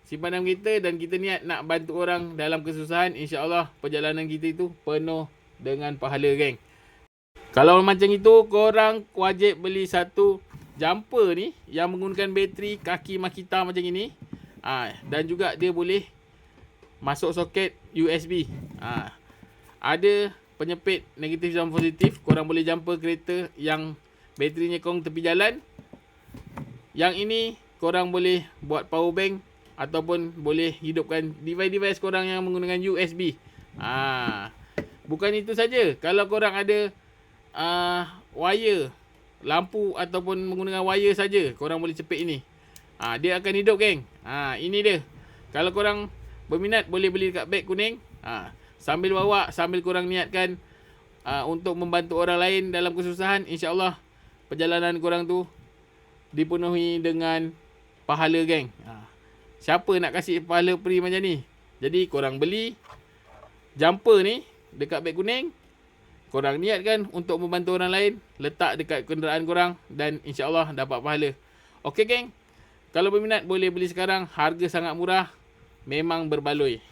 simpanan kita dan kita niat nak bantu orang dalam kesusahan, insya-Allah perjalanan kita itu penuh dengan pahala, geng. Kalau macam itu, korang wajib beli satu jumper ni yang menggunakan bateri kaki Makita macam ini. Dan juga dia boleh masuk soket USB. Ada penyepit negatif dan positif. Korang boleh jumper kereta yang baterinya kong tepi jalan. Yang ini korang boleh buat power bank ataupun boleh hidupkan device-device korang yang menggunakan USB. Bukan itu saja. Kalau korang ada wire lampu ataupun menggunakan wire saja, korang boleh cepit ini. Dia akan hidup, geng. Ini dia. Kalau korang berminat boleh beli dekat beg kuning. Sambil bawa, sambil korang niatkan untuk membantu orang lain dalam kesusahan, insya-Allah perjalanan korang tu dipenuhi dengan pahala, geng. Siapa nak kasih pahala free macam ni? Jadi korang beli jumper ni dekat beg kuning. Korang niatkan untuk membantu orang lain, letak dekat kenderaan korang dan insya-Allah dapat pahala. Okey, geng. Kalau berminat boleh beli sekarang, harga sangat murah, memang berbaloi.